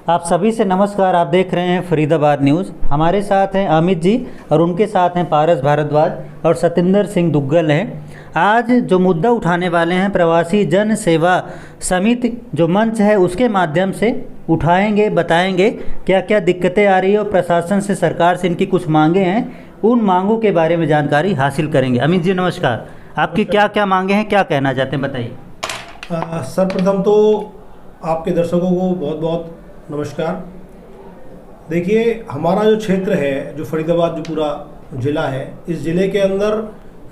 आप सभी से नमस्कार। आप देख रहे हैं फरीदाबाद न्यूज़। हमारे साथ हैं अमित जी और उनके साथ हैं पारस भारद्वाज और सतिंदर सिंह दुग्गल हैं। आज जो मुद्दा उठाने वाले हैं प्रवासी जन सेवा समिति जो मंच है उसके माध्यम से उठाएंगे, बताएंगे क्या क्या दिक्कतें आ रही है और प्रशासन से, सरकार से इनकी कुछ मांगे हैं, उन मांगों के बारे में जानकारी हासिल करेंगे। अमित जी नमस्कार। आपकी क्या क्या मांगे हैं, क्या कहना चाहते हैं, बताइए। सर्वप्रथम तो आपके दर्शकों को बहुत बहुत नमस्कार। देखिए, हमारा जो क्षेत्र है, जो फरीदाबाद जो पूरा ज़िला है, इस ज़िले के अंदर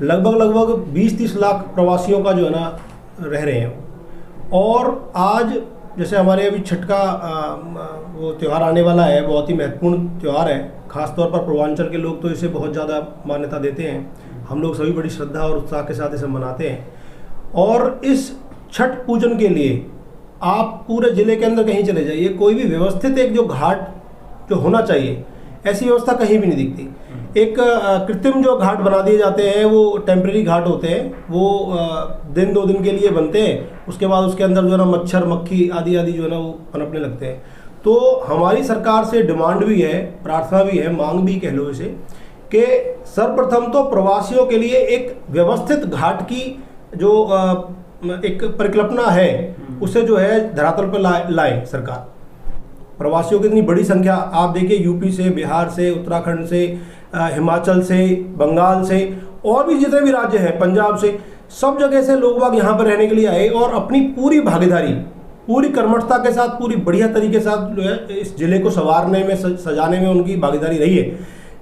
लगभग 20-30 लाख प्रवासियों का जो है ना रह रहे हैं। और आज जैसे हमारे अभी छठ का वो त्यौहार आने वाला है, बहुत ही महत्वपूर्ण त्यौहार है। ख़ासतौर पर पूर्वांचल के लोग तो इसे बहुत ज़्यादा मान्यता देते हैं। हम लोग सभी बड़ी श्रद्धा और उत्साह के साथ इसे मनाते हैं। और इस छठ पूजन के लिए आप पूरे ज़िले के अंदर कहीं चले जाइए, कोई भी व्यवस्थित एक जो घाट जो होना चाहिए, ऐसी व्यवस्था कहीं भी नहीं दिखती। एक कृत्रिम जो घाट बना दिए जाते हैं, वो टेम्परेरी घाट होते हैं, वो दिन 2 दिन के लिए बनते हैं। उसके बाद उसके अंदर जो है ना मच्छर मक्खी आदि जो है ना वो पनपने लगते हैं। तो हमारी सरकार से डिमांड भी है, प्रार्थना भी है, मांग भी कह लो इसे, कि सर्वप्रथम तो प्रवासियों के लिए एक व्यवस्थित घाट की जो एक परिकल्पना है, उसे जो है धरातल पर लाए सरकार। प्रवासियों की इतनी बड़ी संख्या आप देखिए, यूपी से, बिहार से, उत्तराखंड से, हिमाचल से, बंगाल से और भी जितने भी राज्य हैं, पंजाब से, सब जगह से लोग बाग यहाँ पर रहने के लिए आए और अपनी पूरी भागीदारी, पूरी कर्मठता के साथ, पूरी बढ़िया तरीके से साथ जो है इस जिले को संवारने में, सजाने में उनकी भागीदारी रही है।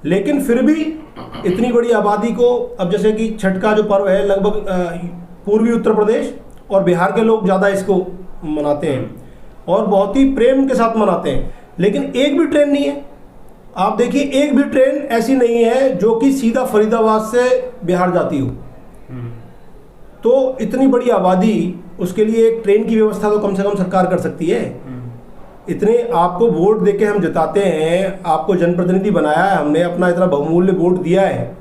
लेकिन फिर भी इतनी बड़ी आबादी को, अब जैसे कि छठ का जो पर्व है, लगभग पूर्वी उत्तर प्रदेश और बिहार के लोग ज़्यादा इसको मनाते हैं और बहुत ही प्रेम के साथ मनाते हैं। लेकिन एक भी ट्रेन नहीं है, आप देखिए, एक भी ट्रेन ऐसी नहीं है जो कि सीधा फरीदाबाद से बिहार जाती हो। तो इतनी बड़ी आबादी, उसके लिए एक ट्रेन की व्यवस्था तो कम से कम सरकार कर सकती है। इतने आपको वोट देके हम जिताते हैं, आपको जनप्रतिनिधि बनाया है हमने, अपना इतना बहुमूल्य वोट दिया है,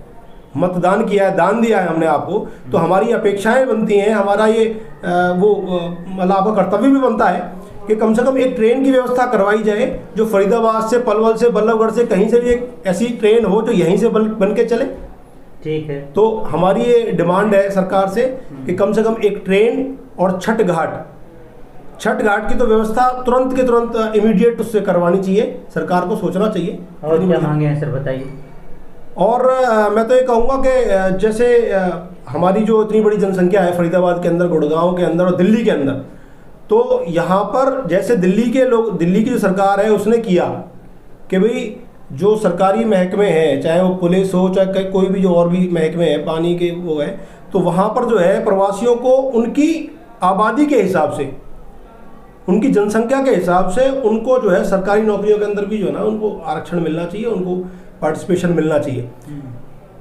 मतदान किया है, दान दिया है हमने आपको, तो हमारी अपेक्षाएं बनती हैं, हमारा ये मतलब आपका कर्तव्य भी बनता है कि कम से कम एक ट्रेन की व्यवस्था करवाई जाए जो फरीदाबाद से, पलवल से, बल्लभगढ़ से, कहीं से भी एक ऐसी ट्रेन हो जो यहीं से बन के चले। ठीक है। तो हमारी ये डिमांड है सरकार से कि कम से कम एक ट्रेन और छठ घाट की तो व्यवस्था तुरंत के तुरंत इमीडिएट उससे करवानी चाहिए, सरकार को सोचना चाहिए। और क्या मांगे हैं सर, बताइए। और मैं तो ये कहूँगा कि जैसे हमारी जो इतनी बड़ी जनसंख्या है फरीदाबाद के अंदर, गुड़गांव के अंदर और दिल्ली के अंदर, तो यहाँ पर जैसे दिल्ली के लोग, दिल्ली की जो सरकार है उसने किया कि भाई जो सरकारी महकमे हैं, चाहे वो पुलिस हो, चाहे कोई भी जो और भी महकमे हैं, पानी के वो है, तो वहाँ पर जो है प्रवासियों को उनकी आबादी के हिसाब से, उनकी जनसंख्या के हिसाब से उनको जो है सरकारी नौकरियों के अंदर भी जो है ना उनको आरक्षण मिलना चाहिए, उनको पार्टिसिपेशन मिलना चाहिए।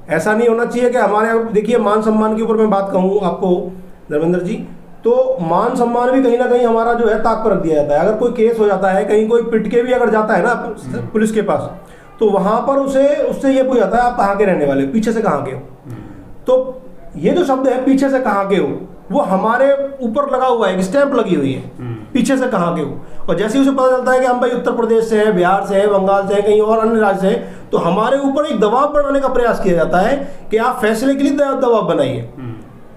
ऐसा नहीं होना चाहिए कि हमारे, देखिए, मान सम्मान के ऊपर मैं बात कहूँ आपको धर्मेंद्र जी, तो मान सम्मान भी कहीं ना कहीं हमारा जो है ताक पर रख दिया जाता है। अगर कोई केस हो जाता है, कहीं कोई पिट के भी अगर जाता है ना पुलिस के पास, तो वहाँ पर उससे ये पूछा जाता है आप कहाँ के रहने वाले हो, पीछे से कहाँ के हो। तो ये जो शब्द है पीछे से कहाँ के हो, वो हमारे ऊपर लगा हुआ है, एक स्टैंप लगी हुई है, पीछे से कहाँ के हो। और जैसे ही उसे पता चलता है कि हम भाई उत्तर प्रदेश से हैं, बिहार से हैं, बंगाल से हैं, कहीं और अन्य राज्य से हैं, तो हमारे ऊपर एक दबाव बनाने का प्रयास किया जाता है कि आप फैसले के लिए दबाव बनाइए।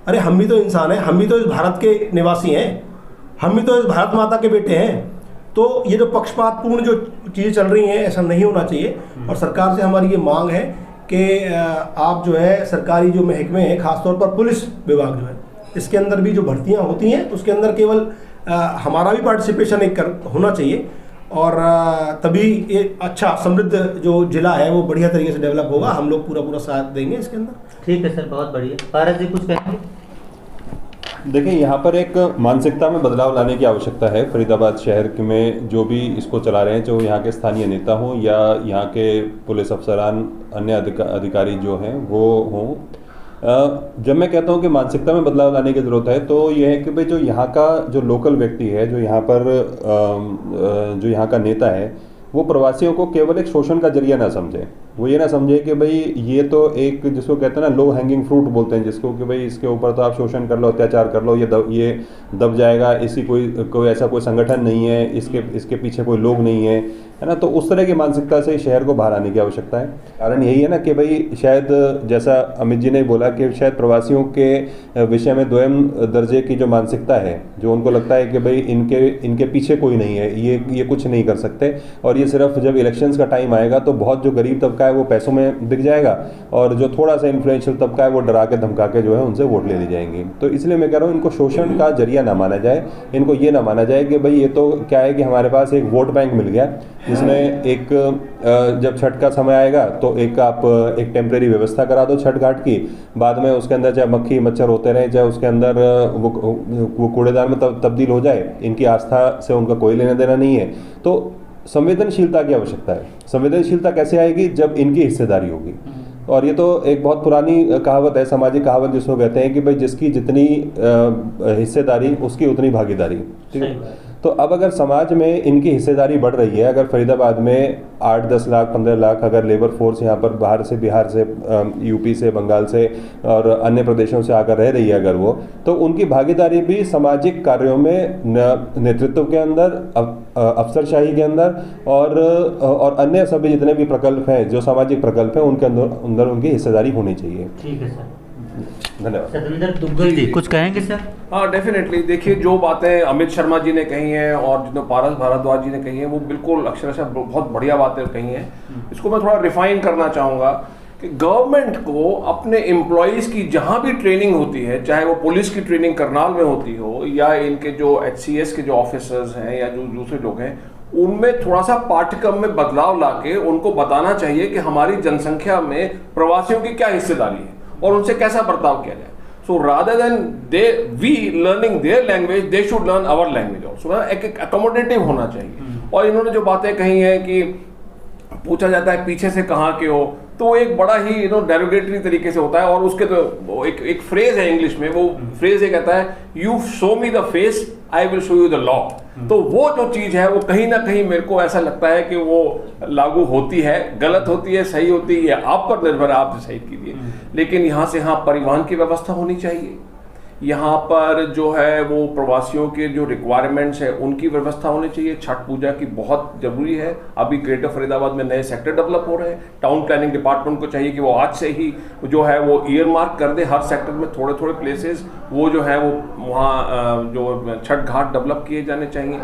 अरे हम भी तो इंसान हैं, हम भी तो इस भारत के निवासी हैं, हम भी तो इस भारत माता के बेटे हैं। तो ये जो पक्षपातपूर्ण जो चीज़ें चल रही हैं, ऐसा नहीं होना चाहिए। और सरकार से हमारी ये मांग है कि आप जो है सरकारी जो महकमे हैं, खासतौर पर पुलिस विभाग जो है, इसके अंदर भी जो भर्तियां होती हैं उसके अंदर केवल हमारा भी पार्टिसिपेशन एक होना चाहिए, और तभी ये अच्छा समृद्ध जो जिला है वो बढ़िया तरीके से डेवलप होगा। हम लोग पूरा साथ देंगे इसके अंदर। ठीक है सर, बहुत बढ़िया। पारस जी कुछ कहेंगे? देखिए, यहाँ पर एक मानसिकता में बदलाव लाने की आवश्यकता है। फरीदाबाद शहर में जो भी इसको चला रहे हैं, जो यहाँ के स्थानीय नेता हों या यहाँ के पुलिस अफसरान, अन्य अधिकारी जो हैं वो हों, जब मैं कहता हूँ कि मानसिकता में बदलाव लाने की ज़रूरत है, तो यह है कि भाई जो यहाँ का जो लोकल व्यक्ति है, जो यहाँ पर जो यहाँ का नेता है, वो प्रवासियों को केवल एक शोषण का जरिया ना समझे। वो ये ना समझे कि भाई ये तो एक जिसको कहते हैं ना लो हैंगिंग फ्रूट बोलते हैं जिसको, कि भाई इसके ऊपर तो आप शोषण कर लो, अत्याचार कर लो, ये दब जाएगा, इसी कोई ऐसा कोई संगठन नहीं है, इसके पीछे कोई लोग नहीं है ना। तो उस तरह की मानसिकता से शहर को बाहर आने की आवश्यकता है। कारण यही है ना कि भाई शायद जैसा अमित जी ने बोला कि शायद प्रवासियों के विषय में द्वयम दर्जे की जो मानसिकता है, जो उनको लगता है कि भाई इनके पीछे कोई नहीं है, ये कुछ नहीं कर सकते, और ये सिर्फ जब इलेक्शंस का टाइम आएगा तो बहुत जो गरीब तबका है वो पैसों में बिक जाएगा, और जो थोड़ा सा इन्फ्लुएंशियल तबका है वो डरा के धमका के जो है उनसे वोट ले ली जाएंगी। तो इसलिए मैं कह रहा हूँ इनको शोषण का जरिया ना माना जाए, इनको ये ना माना जाए कि भाई ये तो क्या है कि हमारे पास एक वोट बैंक मिल गया जिसमें एक जब छठ का समय आएगा तो आप एक टेम्परेरी व्यवस्था करा दो छठ घाट की, बाद में उसके अंदर चाहे मक्खी मच्छर होते रहे, चाहे उसके अंदर वो कूड़ेदान में तब्दील हो जाए, इनकी आस्था से उनका कोई लेना देना नहीं है। तो संवेदनशीलता की आवश्यकता है। संवेदनशीलता कैसे आएगी? जब इनकी हिस्सेदारी होगी। और ये तो एक बहुत पुरानी कहावत है, सामाजिक कहावत, जिसको कहते हैं कि भाई जिसकी जितनी हिस्सेदारी उसकी उतनी भागीदारी। ठीक है। तो अब अगर समाज में इनकी हिस्सेदारी बढ़ रही है, अगर फरीदाबाद में 8-10 लाख 15 लाख अगर लेबर फोर्स यहाँ पर बाहर से, बिहार से, यूपी से, बंगाल से और अन्य प्रदेशों से आकर रह रही है अगर वो, तो उनकी भागीदारी भी सामाजिक कार्यों में नेतृत्व के अंदर, अफसरशाही के अंदर और अन्य सभी जितने भी प्रकल्प हैं, जो सामाजिक प्रकल्प हैं, उनके अंदर उनकी हिस्सेदारी होनी चाहिए। ठीक है सर, धन्यवाद। सतिंदर दुग्गल जी कुछ कहेंगे सर? हाँ, डेफिनेटली। देखिए, जो बातें अमित शर्मा जी ने कही हैं और जो पारस भारद्वाज जी ने कही हैं, वो बिल्कुल अक्षरशः बहुत बढ़िया बातें कही हैं। इसको मैं थोड़ा रिफाइन करना चाहूँगा कि गवर्नमेंट को अपने एम्प्लॉयज़ की जहाँ भी ट्रेनिंग होती है, चाहे वो पुलिस की ट्रेनिंग करनाल में होती हो या इनके जो HCS के जो ऑफिसर्स हैं या जो दूसरे लोग हैं, उनमें थोड़ा सा पाठ्यक्रम में बदलाव लाके उनको बताना चाहिए कि हमारी जनसंख्या में प्रवासियों की क्या हिस्सेदारी है और उनसे कैसा बर्ताव किया जाए। So rather than we learning their language, they should learn our language also. एक अकोमोडेटिव होना चाहिए। और इन्होंने जो बातें कही हैं कि पूछा जाता है पीछे से कहाँ के हो, तो एक बड़ा ही डेरोगेटरी तरीके से होता है। और उसके तो एक फ्रेज है इंग्लिश में, वो फ्रेज ये कहता है, you show me the face, I will show you the law. तो वो जो चीज है वो कहीं ना कहीं मेरे को ऐसा लगता है कि वो लागू होती है, गलत होती है, सही होती है, आप पर निर्भर है, आप डिसाइड कीजिए। लेकिन यहाँ से हाँ परिवहन की व्यवस्था होनी चाहिए, यहाँ पर जो है वो प्रवासियों के जो रिक्वायरमेंट्स है उनकी व्यवस्था होनी चाहिए। छठ पूजा की बहुत जरूरी है। अभी ग्रेटर फरीदाबाद में नए सेक्टर डेवलप हो रहे हैं, टाउन प्लानिंग डिपार्टमेंट को चाहिए कि वो आज से ही जो है वो ईयर मार्क कर दे, हर सेक्टर में थोड़े थोड़े प्लेसेस वो जो है वो वहाँ जो छठ घाट डेवलप किए जाने चाहिए।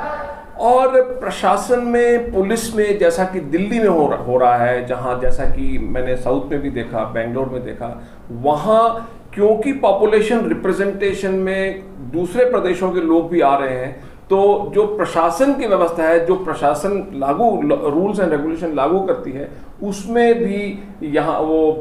और प्रशासन में, पुलिस में, जैसा कि दिल्ली में हो रहा है, जहाँ जैसा कि मैंने साउथ में भी देखा, बेंगलोर में देखा, वहाँ क्योंकि पॉपुलेशन रिप्रेजेंटेशन में दूसरे प्रदेशों के लोग भी आ रहे हैं, तो जो प्रशासन की व्यवस्था है, जो प्रशासन लागू रूल्स एंड रेगुलेशन लागू करती है, उसमें भी यहाँ वो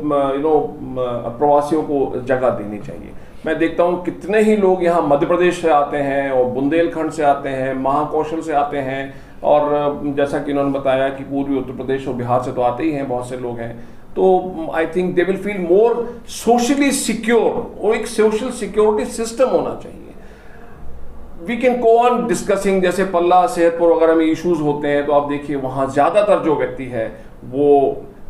प्रवासियों को जगह देनी चाहिए। मैं देखता हूँ कितने ही लोग यहाँ मध्य प्रदेश से आते हैं और बुंदेलखंड से आते हैं, महाकौशल से आते हैं, और जैसा कि इन्होंने बताया कि पूर्वी उत्तर प्रदेश और बिहार से तो आते ही हैं, बहुत से लोग हैं। तो I think they will feel more socially secure, और एक सोशल सिक्योरिटी सिस्टम होना चाहिए। We can go on discussing, जैसे पल्ला, सेहतपुर वगैरह में इश्यूज होते हैं, तो आप देखिए वहाँ ज़्यादातर जो व्यक्ति है वो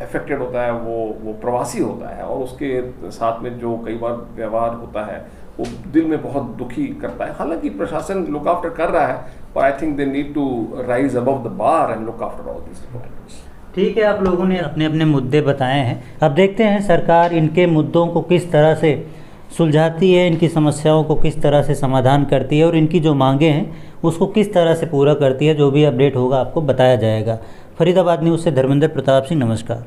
अफेक्टेड होता है, वो प्रवासी होता है, और उसके साथ में जो कई बार व्यवहार होता है वो दिल में बहुत दुखी करता है। हालांकि प्रशासन लुक आफ्टर कर रहा है, पर I think they need to rise above the bar and look after all this requirements. ठीक है, आप लोगों ने अपने अपने मुद्दे बताए हैं। अब देखते हैं सरकार इनके मुद्दों को किस तरह से सुलझाती है, इनकी समस्याओं को किस तरह से समाधान करती है और इनकी जो मांगें हैं उसको किस तरह से पूरा करती है। जो भी अपडेट होगा आपको बताया जाएगा। फरीदाबाद न्यूज़ से धर्मेंद्र प्रताप सिंह, नमस्कार।